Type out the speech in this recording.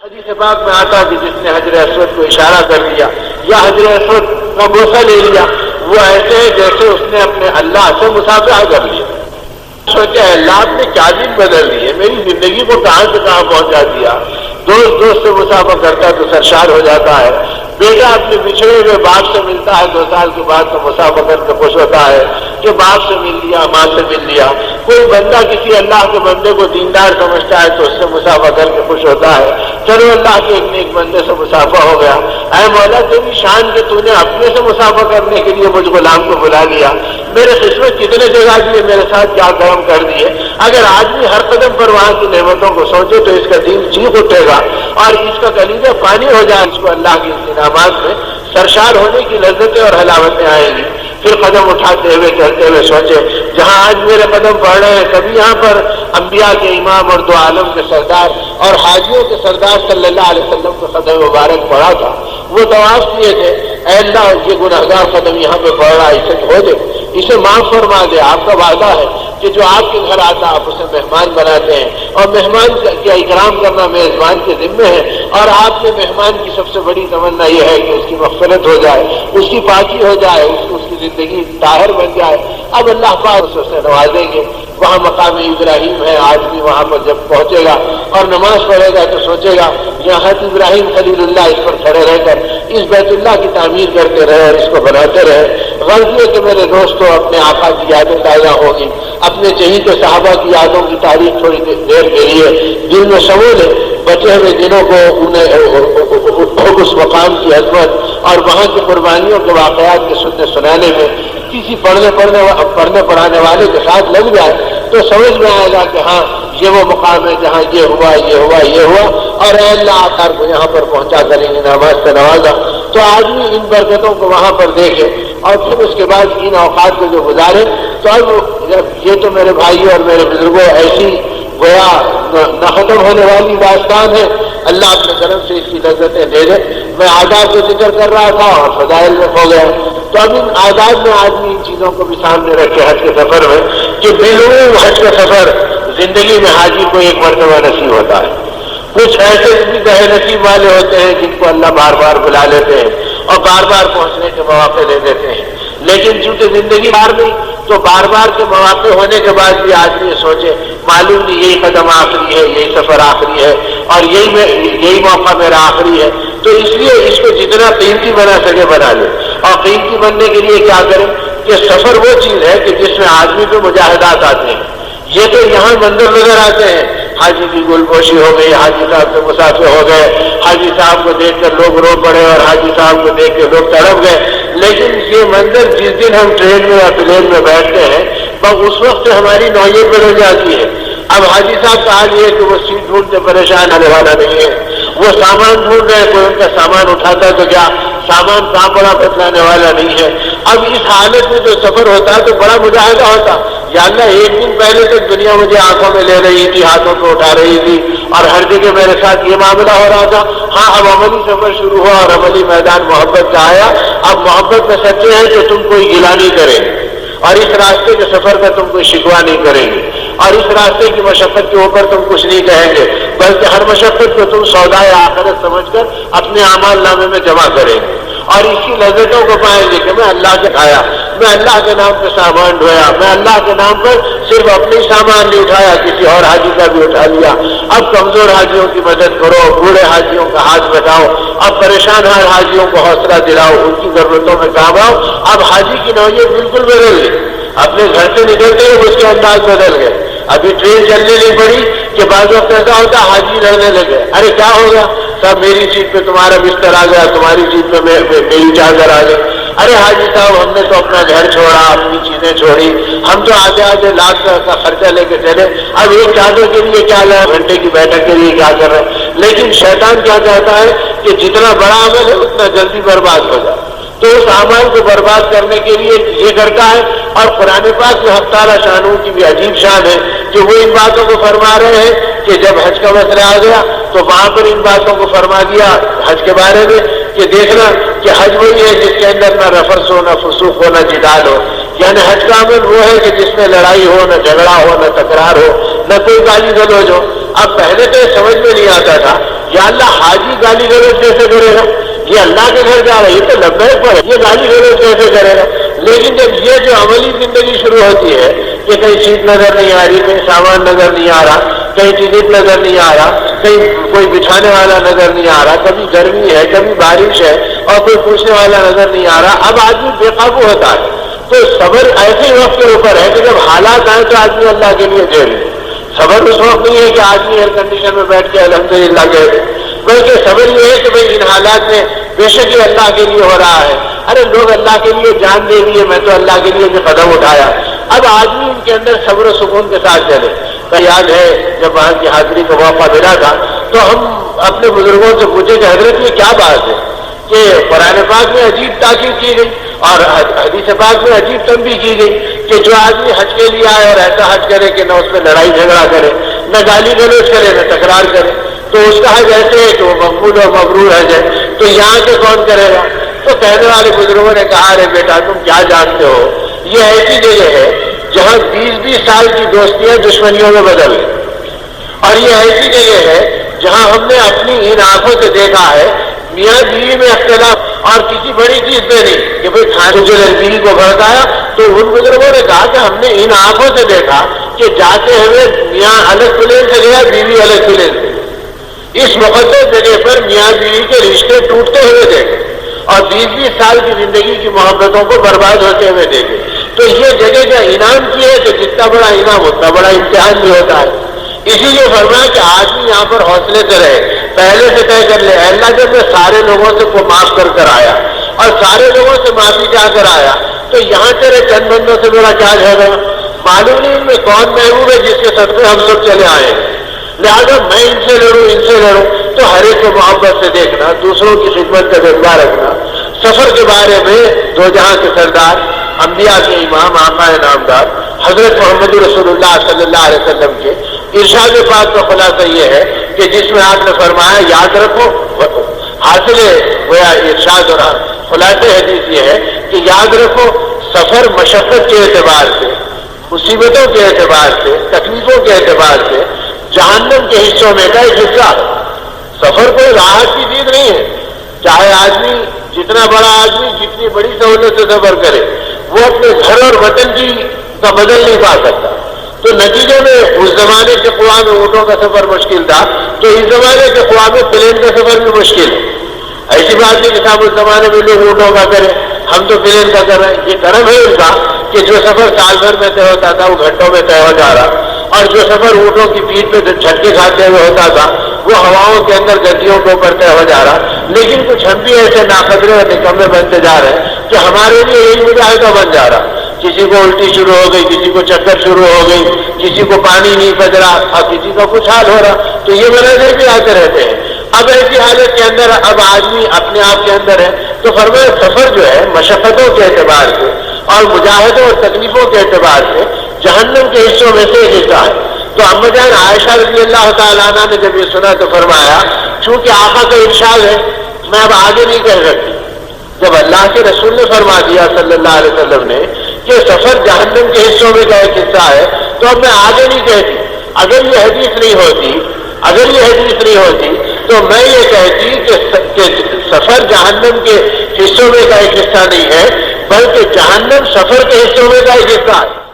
حدیث پاک میں آتا کہ جس نے حجر اسود کو اشارہ کر دیا یا حجر اسود کا بوسہ لے لیا وہ ایسے ہے جیسے اس نے اپنے اللہ سے مصافحہ کر لیا. سوچا اللہ نے کیا دن بدل دیے, میری زندگی کو کہاں سے کہاں پہنچا دیا. دوست سے مصافحہ کرتا تو سرشار ہو جاتا ہے. بیٹا اپنے بچھڑے ہوئے باپ سے ملتا ہے 2 سال کے بعد تو مصافحہ کر کے خوش ہوتا ہے کہ باپ سے مل لیا, ماں سے مل لیا. کوئی بندہ کسی اللہ کے بندے کو دیندار سمجھتا ہے تو اس سے مصافحہ کر کے خوش ہوتا ہے. چلو اللہ کے ایک نیک بندے سے مصافحہ ہو گیا. اے مولا تیری شان کہ تو نے اپنے سے مصافحہ کرنے کے لیے مجھ غلام کو بلا لیا. میرے قسمت کتنے جگہ دیے, میرے ساتھ کیا کرم کر دیے. اگر آدمی ہر قدم پر وہاں کی نعمتوں کو سوچے تو اس کا دل چیخ اٹھے گا اور اس کا کلیجہ پانی ہو جائے. اس کو اللہ کے انعامات میں سرشار ہونے کی لذتیں اور حلاوتیں آئیں گی. پھر قدم اٹھاتے ہوئے چلتے ہوئے سوچے جہاں آج میرے قدم پڑ رہے ہیں کبھی یہاں پر انبیاء کے امام اور 2 عالم کے سردار اور حاجیوں کے سردار صلی اللہ علیہ وسلم کا قدم مبارک پڑا تھا. وہ طواف کیے تھے, اے اللہ یہ گنہگار قدم یہاں پہ پڑ رہا ہے, اسے دھو دے, اسے معاف فرما دے. آپ کا وعدہ ہے کہ جو آپ کے گھر آتا آپ اسے مہمان بناتے ہیں اور مہمان کا اکرام کرنا میزبان کے ذمے ہے. اور آپ کے مہمان کی سب سے بڑی تمنا یہ ہے کہ اس کی مغفرت ہو جائے, اس کی پاکی ہو جائے, اس کی زندگی طاہر بن جائے. اب اللہ پاک اسے نوازیں گے. وہاں مقام ابراہیم ہے, آج بھی وہاں پر جب پہنچے گا اور نماز پڑھے گا تو سوچے گا یہاں ابراہیم خلیل اللہ اس پر کھڑے رہ کر اس بیت اللہ کی تعمیر کرتے رہے اور اس کو بناتے رہے. غرض یہ کہ میرے دوستوں اپنے آقا کی یادیں تازہ ہوگی, اپنے چہیتے صحابہ کی یادوں کی تاریخ تھوڑی دیر کے لیے دل میں سمو لے. بچے ہوئے دنوں کو انہیں اس مقام کی عظمت اور وہاں کی قربانیوں کے واقعات کے سنانے میں کسی پڑھنے پڑھانے والے کے ساتھ لگ جائے تو سمجھ میں آئے گا کہ ہاں یہ وہ مقام ہے جہاں یہ ہوا یہ ہوا یہ ہوا اور اے اللہ آخر کو یہاں پر پہنچا کر ان نماز سے نوازا. تو آدمی ان برکتوں کو وہاں پر دیکھے اور پھر اس کے بعد ان اوقات کو جو گزارے تو اب یہ تو میرے بھائیوں اور میرے بزرگوں ایسی گویا نہ ختم ہونے والی داستان ہے. اللہ اپنے کرم سے اس کی لذتیں دے دے. میں آداب کا ذکر کر رہا تھا اور فضائل میں کھو گیا. تو اب ان آداب میں آدمی ان چیزوں کو بھی سامنے رکھے حج کے سفر میں کہ بالعموم حج کا سفر زندگی میں حاجی کو ایک مرتبہ نصیب ہوتا ہے. کچھ ایسے بھی گہے نصیب والے ہوتے ہیں جن کو اللہ بار بار بلا لیتے ہیں اور بار بار پہنچنے کے مواقع دے دیتے ہیں. لیکن چونکہ زندگی بار نہیں تو بار بار کے مواقع ہونے کے بعد بھی آدمی سوچے معلوم نہیں یہی قدم آخری ہے, یہی سفر آخری ہے اور یہی موقع میرا آخری ہے. تو اس لیے اس کو جتنا قیمتی بنا سکے بنا لے. اور قیمتی بننے کے لیے کیا کریں کہ سفر وہ چیز ہے کہ جس میں آدمی کو مجاہدات آتے ہیں. یہ تو یہاں منظر نظر آتے ہیں, حاجی کی گل پوشی ہو گئی, حاجی صاحب سے مسافر ہو گئے, حاجی صاحب کو دیکھ کر لوگ رو پڑے اور حاجی صاحب کو دیکھ کے لوگ تڑپ گئے. لیکن یہ منظر جس دن ہم ٹرین میں یا پلین میں بیٹھتے ہیں اس وقت سے ہماری نوعیت بدل جاتی ہے. اب حاجی صاحب کا حال یہ ہے کہ وہ سیٹ ڈھونڈتے پریشان ہونے والا نہیں ہے, وہ سامان ڈھونڈ رہے ہیں, کوئی ان کا سامان اٹھاتا ہے تو کیا سامان کہاں بڑا بتلانے والا نہیں ہے. اب اس حالت میں جو سفر ہوتا ہے تو بڑا مجاہدہ ہوتا. یا اللہ ایک دن پہلے تک دنیا مجھے آنکھوں میں لے رہی تھی, ہاتھوں کو اٹھا رہی تھی اور ہر جگہ میرے ساتھ یہ معاملہ ہو رہا تھا. ہاں اب عملی سفر شروع ہوا اور عملی میدان محبت کا آیا. اب محبت میں سچے ہیں تو تم کوئی گلہ نہیں کریں گے اور اس راستے کے سفر کا تم کوئی شکوہ نہیں کریں گے اور اس راستے کی مشقت کے اوپر تم کچھ نہیں کہیں گے, بلکہ ہر مشقت کو تم سودائے آخرت سمجھ کر اپنے اعمال نامے میں جمع کریں گے اور اس کی لذتوں کو پائیں گے کہ میں اللہ سے کھایا, میں اللہ کے نام پہ سامان ڈھویا, میں اللہ کے نام پر صرف اپنی سامان نہیں اٹھایا کسی اور حاجی کا بھی اٹھا لیا. اب کمزور حاجیوں کی مدد کرو, بوڑھے حاجیوں کا ہاتھ بٹاؤ, اب پریشان حاجیوں کو حوصلہ دلاؤ, ان کی ضرورتوں میں کام آؤ. اب حاجی کی نوعیت بالکل بدل گئی, اپنے گھر سے نکلتے ہوئے اس کے انداز بدل گئے. ابھی ٹرین چلنے نہیں پڑی کہ بعض وقت ایسا ہوتا حاجی لڑنے لگے, ارے کیا ہو گیا صاحب, میری سیٹ پہ تمہارا بستر آ گیا, تمہاری سیٹ پہ میری چادر آ گئی. ارے حاجی صاحب ہم نے تو اپنا گھر چھوڑا, اپنی چیزیں چھوڑی, ہم تو آدھے لاکھ کا خرچہ لے کے چلے, اب ایک چادر کے لیے کیا لے, گھنٹے کی بیٹھک کے لیے کیا کر رہے ہیں. لیکن شیطان کیا چاہتا ہے کہ جتنا بڑا عمل ہے اتنا جلدی برباد ہو جائے, تو اس اعمال کو برباد کرنے کے لیے یہ کرتا ہے. اور قرآن پاک میں حق تعالیٰ شانوں کی بھی عجیب شان ہے کہ وہ ان باتوں کو فرما رہے ہیں کہ جب حج کا مسئلہ آ گیا تو وہاں پر ان باتوں کو فرما دیا حج کے بارے میں کہ دیکھنا کہ حج وہی ہے جس کے اندر نہ رفث ہو, نہ فسوق ہو, نہ جدال ہو. یعنی حج کا عمل وہ ہے کہ جس میں لڑائی ہو, نہ جھگڑا ہو, نہ تکرار ہو, نہ کوئی گالی گلوچ ہو. اب پہلے تو سمجھ میں نہیں آتا تھا یا اللہ حاجی گالی گلوچ کیسے کرے گا؟ یہ اللہ کے گھر جا رہا ہے، یہ تو لبیک پر ہے، یہ گالی گلوچ کیسے کرے گا؟ لیکن جب یہ جو عملی زندگی شروع ہوتی ہے کہ کہیں سیٹ نظر نہیں آ رہی، کہیں سامان نظر نہیں آ رہا، کہیں ٹکٹ نظر نہیں آ رہا، کہیں کوئی بچھانے والا نظر نہیں آ رہا، کبھی گرمی ہے کبھی بارش ہے اور کوئی پوچھنے والا نظر نہیں آ رہا، اب آدمی بے قابو ہوتا ہے۔ تو صبر ایسے وقت کے اوپر ہے کہ جب حالات آئیں تو آدمی اللہ کے لیے جھیل لے۔ صبر اس وقت نہیں ہے کہ آدمی ایئر کنڈیشن میں بیٹھ کے الحمدللہ کہہ دے، بلکہ صبر یہ ہے کہ بھائی ان حالات میں بے شک یہ اللہ کے لیے ہو رہا ہے، ارے لوگ اللہ کے لیے جان دے دیے، میں تو اللہ کے لیے بھی قدم اٹھایا۔ اب آدمی ان کے اندر صبر و سکون کے ساتھ چلے۔ تو یاد ہے جب وہاں کی حاضری کا موقع ملا تھا تو ہم اپنے بزرگوں سے پوچھے کہ حضرت یہ کیا بات ہے کہ قرآن پاک میں عجیب تاکید کی گئی اور حدیث پاک میں عجیب تنبیہ کی گئی کہ جو آدمی حج کے لیے آئے اور ایسا حج کرے کہ نہ اس میں لڑائی جھگڑا کرے، نہ گالی گلوچ کرے، نہ تکرار کرے، تو اس کا حج ایسے ہے کہ وہ مقبول اور مبرور حج ہے، تو یہاں سے کون کرے گا؟ تو کہنے والے بزرگوں نے کہا ارے بیٹا تم کیا جانتے ہو، یہ ایسی جگہ ہے جہاں 20-20 سال کی دوستیاں دشمنیوں میں بدل گئی، اور یہ ایسی جگہ ہے جہاں ہم نے اپنی ان آنکھوں سے دیکھا ہے میاں بیوی میں اختلاف اور کسی بڑی چیز پہ نہیں کہ بھائی کھانے جو بیوی کو بھڑکایا، تو ان بزرگوں نے کہا کہ ہم نے ان آنکھوں سے دیکھا کہ جاتے ہوئے میاں الگ پلین سے گیا، بیوی الگ پلین سے، اس مقدس جگہ پر میاں بیوی کے رشتے ٹوٹتے ہوئے دیکھے اور 20-20 سال کی زندگی کی محبتوں کو برباد ہوتے ہوئے دیکھے۔ تو یہ جگہ کا انعام کی ہے کہ جتنا بڑا انعام اتنا بڑا امتحان بھی ہوتا ہے۔ اسی لیے فرمایا کہ آدمی یہاں پر حوصلے سے رہے، پہلے سے طے کر لے اللہ جب میں سارے لوگوں سے کو معاف کر آیا اور سارے لوگوں سے معافی چاہ کر آیا تو یہاں تیرے چند بندوں سے میرا کیا جھگڑا؟ معلوم نہیں ان میں کون محبوب ہے جس کے صدقے ہم سب چلے آئے ہیں، لہٰذا میں ان سے لڑوں تو ہر ایک کو محبت سے دیکھنا، دوسروں کی خدمت کا جذبہ رکھنا۔ سفر کے بارے میں دو جہاں کے سردار، انبیاء کے امام، آقا نامدار حضرت محمد رسول اللہ صلی اللہ علیہ وسلم کے ارشاد پاک کا خلاصہ یہ ہے کہ جس میں آپ نے فرمایا یاد رکھو، حاصل گویا ارشاد اور خلاصہ حدیث یہ ہے کہ یاد رکھو سفر مشقت کے اعتبار سے، مصیبتوں کے اعتبار سے، تکلیفوں کے اعتبار سے جہنم کے حصوں میں کا ایک حصہ ہے۔ سفر کوئی راحت کی چیز نہیں ہے، چاہے آدمی جتنا بڑا آدمی جتنی بڑی سہولت سے سفر کرے وہ اپنے گھر اور وطن کی کا بدل نہیں پا سکتا۔ تو نتیجے میں اس زمانے کے قوا میں اونٹوں کا سفر مشکل تھا، تو اس زمانے کے قوا میں پلین کا سفر بھی مشکل ہے۔ ایسی بات نہیں کہ صاحب اس زمانے میں لوگ اونٹوں کا کریں، ہم تو پلین کا کر رہے ہیں۔ یہ کرم ہے ان کا کہ جو سفر سال بھر میں طے ہوتا تھا وہ گھنٹوں میں طے ہو جا رہا، اور جو سفر اونٹوں کی پیٹھ پہ جھٹکے کھاتے ہوئے ہوتا تھا وہ ہواؤں کے اندر گدیوں کے اوپر طے ہو جا رہا۔ لیکن کچھ ہم بھی ایسے ناقدرے اور نکمے بنتے جا رہے ہیں کہ ہمارے لیے یہی مجاہدہ بن جا رہا۔ کسی کو الٹی شروع ہو گئی، کسی کو چکر شروع ہو گئی، کسی کو پانی نہیں پچ رہا اور کسی کا کچھ حال ہو رہا، تو یہ مناظر بھی آتے رہتے ہیں۔ اب ایسی حالت کے اندر اب آدمی اپنے آپ کے اندر ہے، تو فرمایا سفر جو ہے مشقتوں کے اعتبار سے اور مجاہدوں اور تکلیفوں کے اعتبار سے جہنم کے حصوں میں سے ایک حصہ ہے۔ تو اما جان عائشہ رضی اللہ تعالیٰ عنہ نے جب یہ سنا تو فرمایا چونکہ آقا کا ارشاد ہے میں اب آگے نہیں کہہ سکتی۔ جب اللہ کے رسول نے فرما دیا صلی اللہ علیہ وسلم نے کہ سفر جہنم کے حصوں میں کا ایک حصہ ہے تو اب میں آگے نہیں کہتی۔ اگر یہ حدیث نہیں ہوتی تو میں یہ کہتی کہ سفر جہنم کے حصوں میں کا ایک حصہ نہیں ہے بلکہ جہنم سفر کے حصوں میں کا ایک حصہ ہے۔